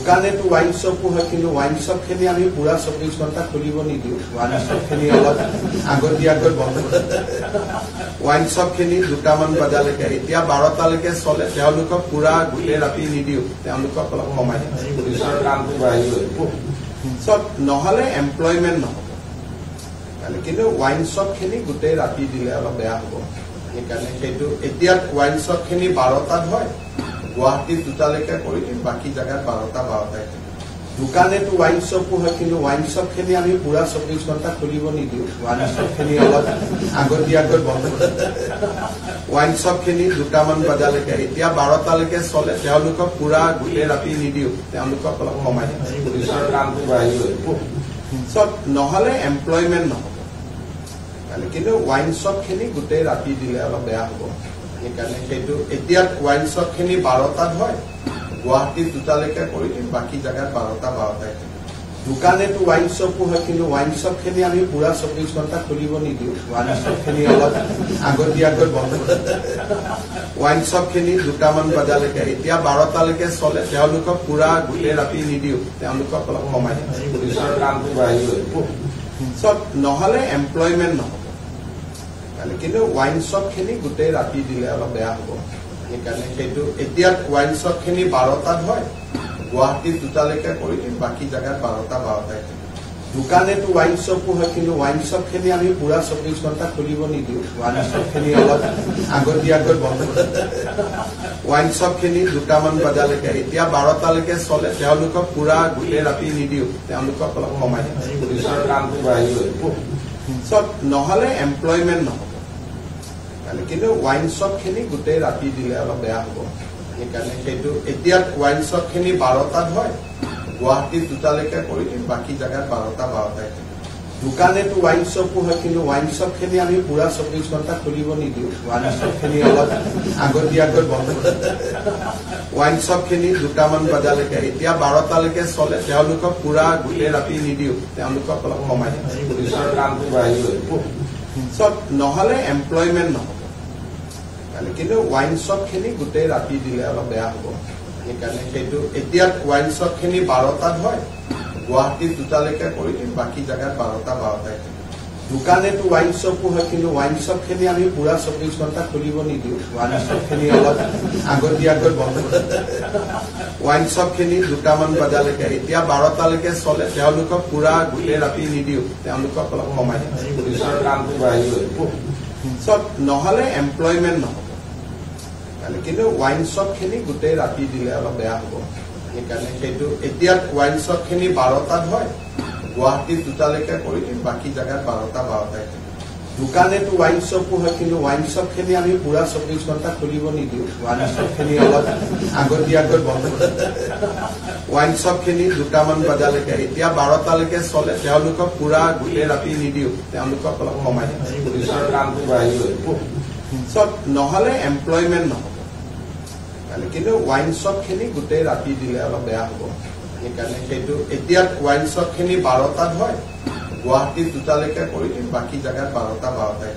দোকানেতো wine শ্বপো হয়, কিন্তু wine shop খিনি আমি পুরা 24 ঘণ্টা খুলিব নিদিও। ওয়াইন শ্বপ খিনি অলপ আগতীয়াকৈ বন্ধ ওয়াইন শ্বপ খিনি 2টামান বজালৈকে, এতিয়া 12টালৈকে চলে। তেওঁলোকক পুৰা গোটেই ৰাতি নিদিও, তেওঁলোকক অলপ কমাই পুলিচৰ কামটো বাঢ়িব। চব নহলে এমপ্লয়মেন্ট নহব, কিন্তু ওয়াইন শ্বপ খিনি গোটেই ৰাতি দিলে অলপ বেয়া হব। সেইকাৰণে সেইটো এতিয়া ওয়াইন শ্বপ খিনি 12টাত হয়, গুৱাহাটীত 2টালৈকে কৰি দিম, বাকী জাগাত 12টাই। দোকানেতো ওয়াইন শ্বপো হয়, কিন্তু ওয়াইন শ্বপ খিনি আমি পুৰা 24 ঘণ্টা খুলিব নিদিও। ওয়াইন শ্বপ খিনি অলপ আগতীয়াকৈ বন্ধ ওয়াইন শ্বপ খিনি 2টামান বজালৈকে, এতিয়া 12টালৈকে চলে। তেওঁলোকক পুৰা গোটেই ৰাতি নিদিও, তেওঁলোকক অলপ কমাই পুলিচৰ কামটো বাঢ়িব। চব নহলে এমপ্লয়মেন্ট নহব, কিন্তু ওয়াইন শ্বপ খিনি গোটেই ৰাতি দিলে অলপ বেয়া হব। সেইকাৰণে সেইটো এতিয়া ওয়াইন শ্বপ খিনি 12টাত হয়, গুৱাহাটীত 2টালৈকে কৰি দিম, বাকী জাগাত 12টাই। দোকানেতো ওয়াইন শ্বপো হয়, কিন্তু ওয়াইন শ্বপ খিনি আমি পুৰা 24 ঘণ্টা খুলিব নিদিও। ওয়াইন শ্বপ খিনি অলপ আগতীয়াকৈ বন্ধ ওয়াইন শ্বপ খিনি 2টামান বজালৈকে, এতিয়া 12টালৈকে চলে। তেওঁলোকক পুৰা গোটেই ৰাতি নিদিও, তেওঁলোকক অলপ কমাই পুলিচৰ কামটো বাঢ়িব। চব নহলে এমপ্লয়মেন্ট নহব, কিন্তু ওয়াইন শ্বপ খিনি গোটেই ৰাতি দিলে অলপ বেয়া হব। সেইকাৰণে সেইটো এতিয়া ওয়াইন শ্বপ খিনি 12টাত হয়, গুৱাহাটীত 2টালৈকে কৰি দিম, বাকী জাগাত 12টাই। দোকানেতো ওয়াইন শ্বপো হয়, কিন্তু ওয়াইন শ্বপ খিনি আমি পুৰা 24 ঘণ্টা খুলিব নিদিও। ওয়াইন শ্বপ খিনি অলপ আগতীয়াকৈ বন্ধ ওয়াইন শ্বপ খিনি 2টামান বজালৈকে, এতিয়া 12টালৈকে চলে। তেওঁলোকক পুৰা গোটেই ৰাতি নিদিও, তেওঁলোকক অলপ কমাই পুলিচৰ কামটো বাঢ়িব। চব নহলে এমপ্লয়মেন্ট নহব, কিন্তু ওয়াইন শ্বপ খিনি গোটেই ৰাতি দিলে অলপ বেয়া হব। সেইকাৰণে সেইটো এতিয়া ওয়াইন শ্বপ খিনি 12টাত হয়, গুৱাহাটীত 2টালৈকে কৰি দিম, বাকী জাগাত 12টাই। দোকানেতো ওয়াইন শ্বপো হয়, কিন্তু ওয়াইন শ্বপ খিনি আমি পুৰা 24 ঘণ্টা খুলিব নিদিও। ওয়াইন শ্বপ খিনি অলপ আগতীয়াকৈ বন্ধ ওয়াইন শ্বপ খিনি 2টামান বজালৈকে, এতিয়া 12টালৈকে চলে। তেওঁলোকক পুৰা গোটেই ৰাতি নিদিও, তেওঁলোকক অলপ কমাই পুলিচৰ কামটো বাঢ়িব। চব নহলে এমপ্লয়মেন্ট নহব, কিন্তু ওয়াইন শ্বপ খিনি গোটেই ৰাতি দিলে অলপ বেয়া হব। সেইকাৰণে সেইটো এতিয়া ওয়াইন শ্বপ খিনি 12টাত হয়, গুৱাহাটীত 2টালৈকে কৰি দিম, বাকী জাগাত 12টাই। দোকানেতো ওয়াইন শ্বপো হয়, কিন্তু ওয়াইন শ্বপ খিনি আমি পুৰা 24 ঘণ্টা খুলিব নিদিও। ওয়াইন শ্বপ খিনি অলপ আগতীয়াকৈ বন্ধ ওয়াইন শ্বপ খিনি 2টামান বজালৈকে, এতিয়া 12টালৈকে চলে। তেওঁলোকক পুৰা গোটেই ৰাতি নিদিও, তেওঁলোকক অলপ কমাই পুলিচৰ কামটো বাঢ়িব। চব নহলে এমপ্লয়মেন্ট নহব, কিন্তু ওয়াইন শ্বপ খিনি গোটেই ৰাতি দিলে অলপ বেয়া হব। সেইকাৰণে সেইটো এতিয়া ওয়াইন শ্বপ খিনি 12টাত হয়, গুৱাহাটীত 2টালৈকে কৰি দিম, বাকী জাগাত 12টাই। দোকানেতো ওয়াইন শ্বপো হয়, কিন্তু ওয়াইন শ্বপ খিনি আমি পুৰা 24 ঘণ্টা খুলিব নিদিও। ওয়াইন শ্বপ খিনি অলপ আগতীয়াকৈ বন্ধ ওয়াইন শ্বপ খিনি 2টামান বজালৈকে, এতিয়া 12টালৈকে চলে। তেওঁলোকক পুৰা গোটেই ৰাতি নিদিও, তেওঁলোকক অলপ কমাই পুলিচৰ কামটো বাঢ়িব। চব নহলে এমপ্লয়মেন্ট নহব, কিন্তু ওয়াইন শ্বপ খিনি গোটেই ৰাতি দিলে অলপ বেয়া হব। সেইকাৰণে সেইটো এতিয়া ওয়াইন শ্বপ খিনি 12টাত হয়, গুৱাহাটীত 2টালৈকে কৰি দিম, বাকী জাগাত 12টাই।